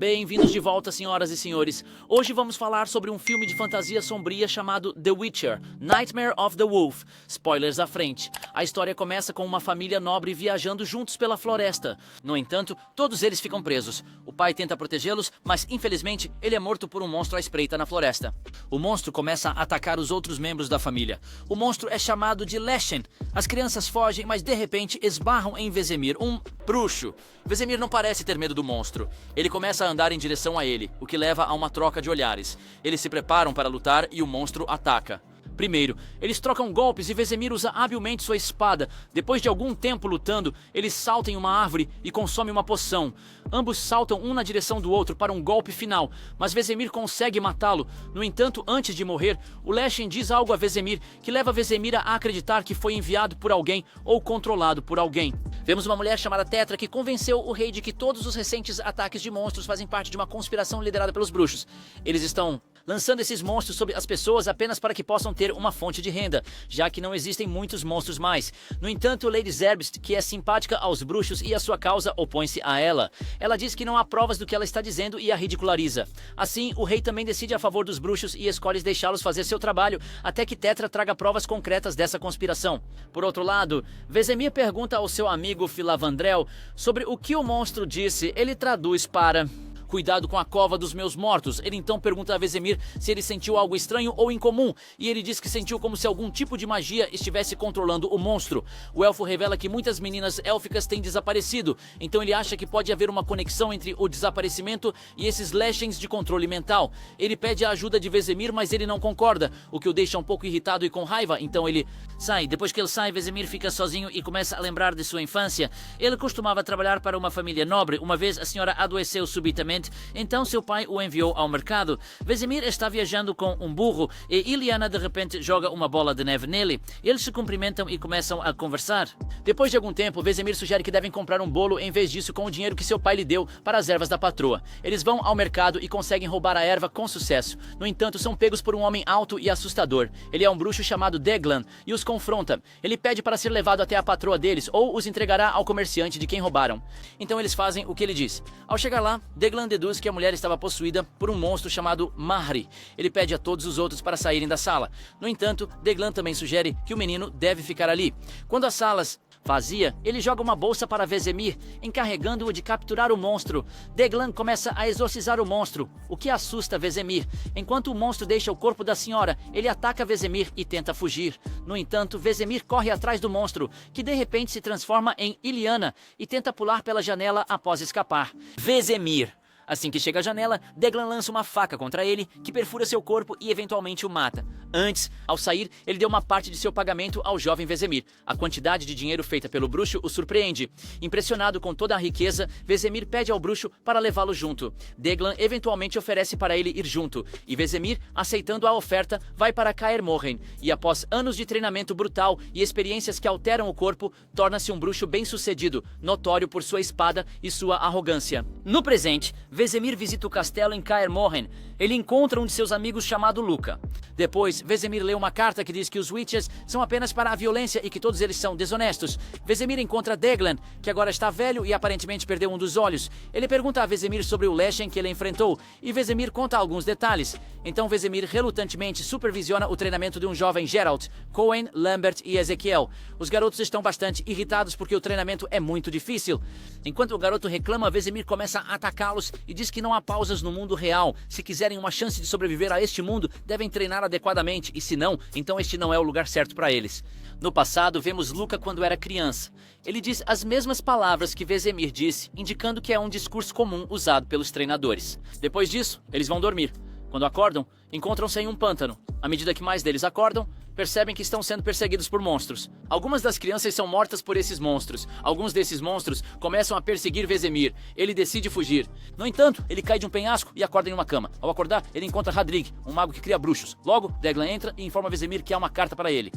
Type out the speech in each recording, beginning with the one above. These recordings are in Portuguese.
Bem-vindos de volta, senhoras e senhores. Hoje vamos falar sobre um filme de fantasia sombria chamado The Witcher, Nightmare of the Wolf. Spoilers à frente. A história começa com uma família nobre viajando juntos pela floresta. No entanto, todos eles ficam presos. O pai tenta protegê-los, mas infelizmente ele é morto por um monstro à espreita na floresta. O monstro começa a atacar os outros membros da família. O monstro é chamado de Leshen. As crianças fogem, mas de repente esbarram em Vesemir, um bruxo. Vesemir não parece ter medo do monstro. Ele começa a andar em direção a ele, o que leva a uma troca de olhares. Eles se preparam para lutar e o monstro ataca. Primeiro, eles trocam golpes e Vesemir usa habilmente sua espada. Depois de algum tempo lutando, eles saltam em uma árvore e consomem uma poção. Ambos saltam um na direção do outro para um golpe final, mas Vesemir consegue matá-lo. No entanto, antes de morrer, o Leshen diz algo a Vesemir que leva Vesemir a acreditar que foi enviado por alguém ou controlado por alguém. Vemos uma mulher chamada Tetra que convenceu o rei de que todos os recentes ataques de monstros fazem parte de uma conspiração liderada pelos bruxos. Eles estão lançando esses monstros sobre as pessoas apenas para que possam ter uma fonte de renda, já que não existem muitos monstros mais. No entanto, Lady Zerbst, que é simpática aos bruxos e a sua causa, opõe-se a ela. Ela diz que não há provas do que ela está dizendo e a ridiculariza. Assim, o rei também decide a favor dos bruxos e escolhe deixá-los fazer seu trabalho até que Tetra traga provas concretas dessa conspiração. Por outro lado, Vesemir pergunta ao seu amigo Filavandrel sobre o que o monstro disse. Ele traduz para: "Cuidado com a cova dos meus mortos." Ele então pergunta a Vesemir se ele sentiu algo estranho ou incomum, e ele diz que sentiu como se algum tipo de magia estivesse controlando o monstro. O elfo revela que muitas meninas élficas têm desaparecido, então ele acha que pode haver uma conexão entre o desaparecimento e esses Leshens de controle mental. Ele pede a ajuda de Vesemir, mas ele não concorda, o que o deixa um pouco irritado e com raiva, então ele sai. Depois que ele sai, Vesemir fica sozinho e começa a lembrar de sua infância. Ele costumava trabalhar para uma família nobre. Uma vez a senhora adoeceu subitamente, então seu pai o enviou ao mercado. Vesemir está viajando com um burro e Iliana de repente joga uma bola de neve nele. Eles se cumprimentam e começam a conversar. Depois de algum tempo, Vesemir sugere que devem comprar um bolo em vez disso com o dinheiro que seu pai lhe deu para as ervas da patroa. Eles vão ao mercado e conseguem roubar a erva com sucesso. No entanto, são pegos por um homem alto e assustador. Ele é um bruxo chamado Deglan e os confronta. Ele pede para ser levado até a patroa deles ou os entregará ao comerciante de quem roubaram. Então eles fazem o que ele diz. Ao chegar lá, Deglan deduz que a mulher estava possuída por um monstro chamado Mahri. Ele pede a todos os outros para saírem da sala. No entanto, Deglan também sugere que o menino deve ficar ali. Quando as salas vazia, ele joga uma bolsa para Vesemir, encarregando-o de capturar o monstro. Deglan começa a exorcizar o monstro, o que assusta Vesemir. Enquanto o monstro deixa o corpo da senhora, ele ataca Vesemir e tenta fugir. No entanto, Vesemir corre atrás do monstro, que de repente se transforma em Iliana e tenta pular pela janela após escapar. Vesemir. Assim que chega à janela, Deglan lança uma faca contra ele, que perfura seu corpo e eventualmente o mata. Antes, ao sair, ele deu uma parte de seu pagamento ao jovem Vesemir. A quantidade de dinheiro feita pelo bruxo o surpreende. Impressionado com toda a riqueza, Vesemir pede ao bruxo para levá-lo junto. Deglan eventualmente oferece para ele ir junto, e Vesemir, aceitando a oferta, vai para Kaer Morhen, e após anos de treinamento brutal e experiências que alteram o corpo, torna-se um bruxo bem-sucedido, notório por sua espada e sua arrogância. No presente, Vesemir visita o castelo em Kaer Morhen. Ele encontra um de seus amigos chamado Luca. Depois, Vesemir lê uma carta que diz que os Witchers são apenas para a violência e que todos eles são desonestos. Vesemir encontra Deglan, que agora está velho e aparentemente perdeu um dos olhos. Ele pergunta a Vesemir sobre o Leshen que ele enfrentou, e Vesemir conta alguns detalhes. Então Vesemir relutantemente supervisiona o treinamento de um jovem Geralt, Cohen, Lambert e Ezequiel. Os garotos estão bastante irritados porque o treinamento é muito difícil. Enquanto o garoto reclama, Vesemir começa a atacá-los e diz que não há pausas no mundo real. Se quiserem uma chance de sobreviver a este mundo, devem treinar adequadamente, e se não, então este não é o lugar certo para eles. No passado, vemos Luca quando era criança. Ele diz as mesmas palavras que Vesemir disse, indicando que é um discurso comum usado pelos treinadores. Depois disso, eles vão dormir. Quando acordam, encontram-se em um pântano. À medida que mais deles acordam, percebem que estão sendo perseguidos por monstros. Algumas das crianças são mortas por esses monstros. Alguns desses monstros começam a perseguir Vesemir. Ele decide fugir. No entanto, ele cai de um penhasco e acorda em uma cama. Ao acordar, ele encontra Hadrig, um mago que cria bruxos. Logo, Deglan entra e informa Vesemir que há uma carta para ele.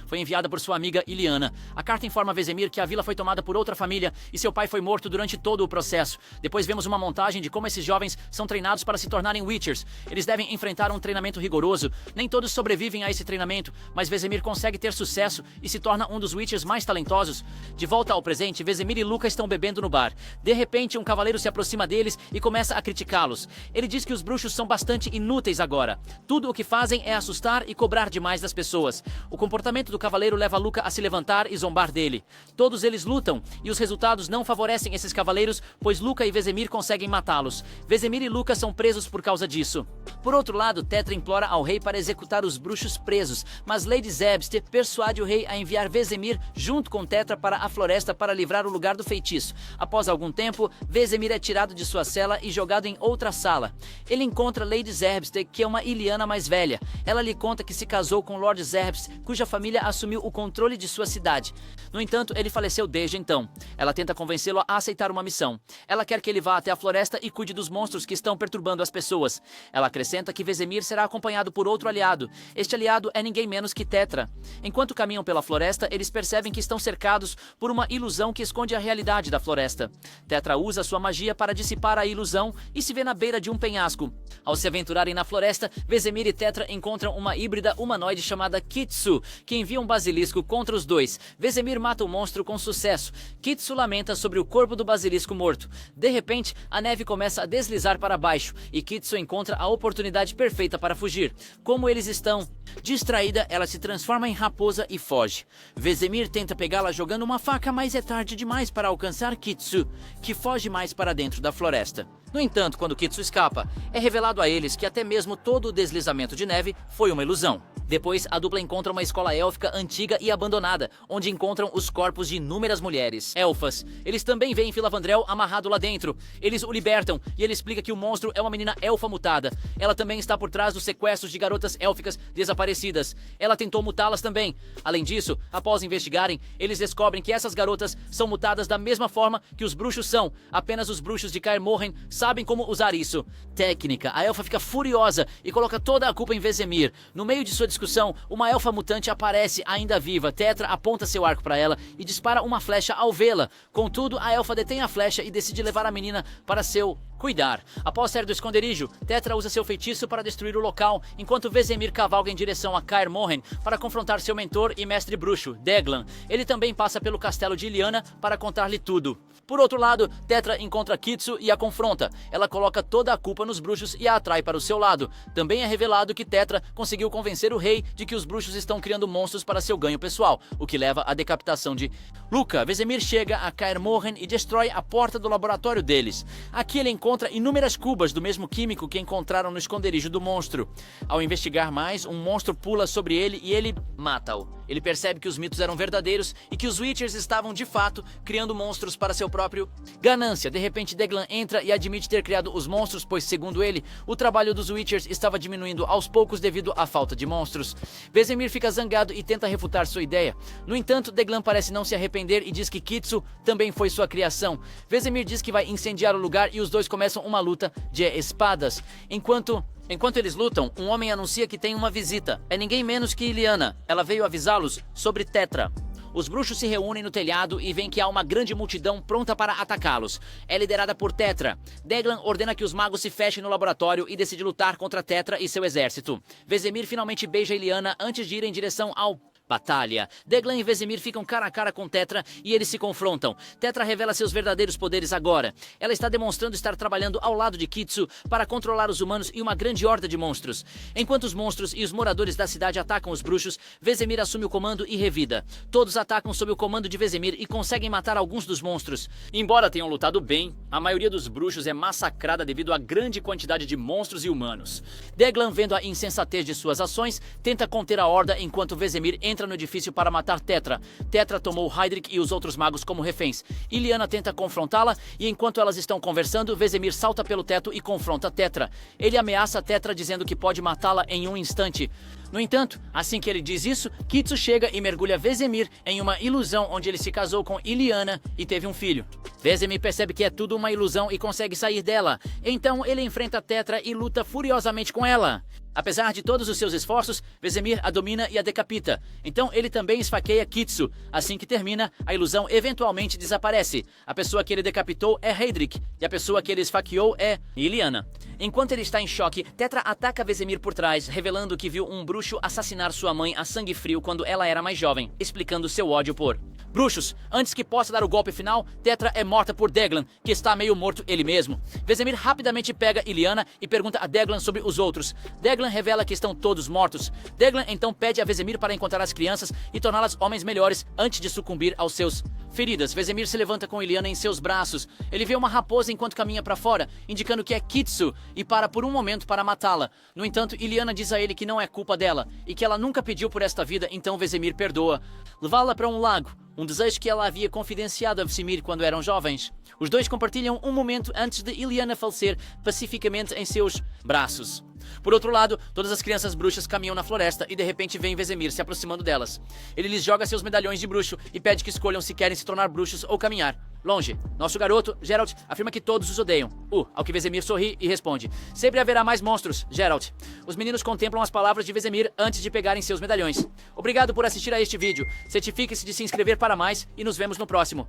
Foi enviada por sua amiga Iliana. A carta informa Vesemir que a vila foi tomada por outra família e seu pai foi morto durante todo o processo. Depois vemos uma montagem de como esses jovens são treinados para se tornarem Witchers. Eles devem enfrentar um treinamento treinamento rigoroso. Nem todos sobrevivem a esse treinamento, mas Vesemir consegue ter sucesso e se torna um dos Witchers mais talentosos. De volta ao presente, Vesemir e Luca estão bebendo no bar. De repente, um cavaleiro se aproxima deles e começa a criticá-los. Ele diz que os bruxos são bastante inúteis agora. Tudo o que fazem é assustar e cobrar demais das pessoas. O comportamento do cavaleiro leva Luca a se levantar e zombar dele. Todos eles lutam, e os resultados não favorecem esses cavaleiros, pois Luca e Vesemir conseguem matá-los. Vesemir e Luca são presos por causa disso. Por outro lado, Tetra implora ao rei para executar os bruxos presos, mas Lady Zebste persuade o rei a enviar Vesemir junto com Tetra para a floresta para livrar o lugar do feitiço. Após algum tempo, Vesemir é tirado de sua cela e jogado em outra sala. Ele encontra Lady Zebste, que é uma Iliana mais velha. Ela lhe conta que se casou com Lord Zebste, cuja família assumiu o controle de sua cidade. No entanto, ele faleceu desde então. Ela tenta convencê-lo a aceitar uma missão. Ela quer que ele vá até a floresta e cuide dos monstros que estão perturbando as pessoas. Ela acrescenta que Vesemir será acompanhado por outro aliado. Este aliado é ninguém menos que Tetra. Enquanto caminham pela floresta, eles percebem que estão cercados por uma ilusão que esconde a realidade da floresta. Tetra usa sua magia para dissipar a ilusão e se vê na beira de um penhasco. Ao se aventurarem na floresta, Vesemir e Tetra encontram uma híbrida humanoide chamada Kitsu, que envia um basilisco contra os dois. Vesemir mata o monstro com sucesso. Kitsu lamenta sobre o corpo do basilisco morto. De repente, a neve começa a deslizar para baixo e Kitsu encontra a oportunidade perfeita para fugir. Como eles estão distraída, ela se transforma em raposa e foge. Vesemir tenta pegá-la jogando uma faca, mas é tarde demais para alcançar Kitsu, que foge mais para dentro da floresta. No entanto, quando Kitsu escapa, é revelado a eles que até mesmo todo o deslizamento de neve foi uma ilusão. Depois, a dupla encontra uma escola élfica antiga e abandonada, onde encontram os corpos de inúmeras mulheres elfas. Eles também veem Filavandrel amarrado lá dentro. Eles o libertam e ele explica que o monstro é uma menina elfa mutada. Ela também está por trás dos sequestros de garotas élficas desaparecidas. Ela tentou mutá-las também. Além disso, após investigarem, eles descobrem que essas garotas são mutadas da mesma forma que os bruxos são. Apenas os bruxos de Kaer Morhen sabem como usar isso. Técnica. A elfa fica furiosa e coloca toda a culpa em Vesemir. No meio de sua discussão, uma elfa mutante aparece ainda viva. Tetra aponta seu arco para ela e dispara uma flecha ao vê-la. Contudo, a elfa detém a flecha e decide levar a menina para seu cuidar. Após sair do esconderijo, Tetra usa seu feitiço para destruir o local, enquanto Vesemir cavalga em direção a Kaer Morhen para confrontar seu mentor e mestre bruxo, Deglan. Ele também passa pelo castelo de Iliana para contar-lhe tudo. Por outro lado, Tetra encontra Kitsu e a confronta. Ela coloca toda a culpa nos bruxos e a atrai para o seu lado. Também é revelado que Tetra conseguiu convencer o rei de que os bruxos estão criando monstros para seu ganho pessoal, o que leva à decapitação de Luca. Vesemir chega a Kaer Morhen e destrói a porta do laboratório deles. Aqui ele encontra inúmeras cubas do mesmo químico que encontraram no esconderijo do monstro. Ao investigar mais, um monstro pula sobre ele e ele mata-o. Ele percebe que os mitos eram verdadeiros e que os Witchers estavam, de fato, criando monstros para seu próprio ganância. De repente, Deglan entra e admite ter criado os monstros, pois, segundo ele, o trabalho dos Witchers estava diminuindo aos poucos devido à falta de monstros. Vesemir fica zangado e tenta refutar sua ideia. No entanto, Deglan parece não se arrepender e diz que Kitsu também foi sua criação. Vesemir diz que vai incendiar o lugar e os dois começam uma luta de espadas. Enquanto eles lutam, um homem anuncia que tem uma visita. É ninguém menos que Iliana. Ela veio avisá-los sobre Tetra. Os bruxos se reúnem no telhado e veem que há uma grande multidão pronta para atacá-los. É liderada por Tetra. Deglan ordena que os magos se fechem no laboratório e decide lutar contra Tetra e seu exército. Vesemir finalmente beija Iliana antes de ir em direção ao batalha. Deglan e Vesemir ficam cara a cara com Tetra e eles se confrontam. Tetra revela seus verdadeiros poderes agora. Ela está demonstrando estar trabalhando ao lado de Kitsu para controlar os humanos e uma grande horda de monstros. Enquanto os monstros e os moradores da cidade atacam os bruxos, Vesemir assume o comando e revida. Todos atacam sob o comando de Vesemir e conseguem matar alguns dos monstros. Embora tenham lutado bem, a maioria dos bruxos é massacrada devido à grande quantidade de monstros e humanos. Deglan, vendo a insensatez de suas ações, tenta conter a horda enquanto Vesemir entra no edifício para matar Tetra. Tetra tomou Heidrich e os outros magos como reféns. Iliana tenta confrontá-la e enquanto elas estão conversando, Vesemir salta pelo teto e confronta Tetra. Ele ameaça Tetra dizendo que pode matá-la em um instante. No entanto, assim que ele diz isso, Kitsu chega e mergulha Vesemir em uma ilusão onde ele se casou com Iliana e teve um filho. Vesemir percebe que é tudo uma ilusão e consegue sair dela. Então ele enfrenta Tetra e luta furiosamente com ela. Apesar de todos os seus esforços, Vesemir a domina e a decapita. Então ele também esfaqueia Kitsu. Assim que termina, a ilusão eventualmente desaparece. A pessoa que ele decapitou é Heydrich, e a pessoa que ele esfaqueou é Iliana. Enquanto ele está em choque, Tetra ataca Vesemir por trás, revelando que viu um bruxo assassinar sua mãe a sangue frio quando ela era mais jovem, explicando seu ódio por bruxos. Antes que possa dar o golpe final, Tetra é morta por Deglan, que está meio morto ele mesmo. Vesemir rapidamente pega Iliana e pergunta a Deglan sobre os outros. Deglan revela que estão todos mortos. Deglan então pede a Vesemir para encontrar as crianças e torná-las homens melhores antes de sucumbir aos seus feridas. Vesemir se levanta com Iliana em seus braços. Ele vê uma raposa enquanto caminha para fora, indicando que é Kitsu, e para por um momento para matá-la. No entanto, Iliana diz a ele que não é culpa dela e que ela nunca pediu por esta vida, então Vesemir perdoa. Levá-la para um lago, um desejo que ela havia confidenciado a Vesemir quando eram jovens. Os dois compartilham um momento antes de Iliana falecer pacificamente em seus braços. Por outro lado, todas as crianças bruxas caminham na floresta e de repente vem Vesemir se aproximando delas. Ele lhes joga seus medalhões de bruxo e pede que escolham se querem se tornar bruxos ou caminhar longe. Nosso garoto, Geralt, afirma que todos os odeiam. Ao que Vesemir sorri e responde: sempre haverá mais monstros, Geralt. Os meninos contemplam as palavras de Vesemir antes de pegarem seus medalhões. Obrigado por assistir a este vídeo. Certifique-se de se inscrever para mais e nos vemos no próximo.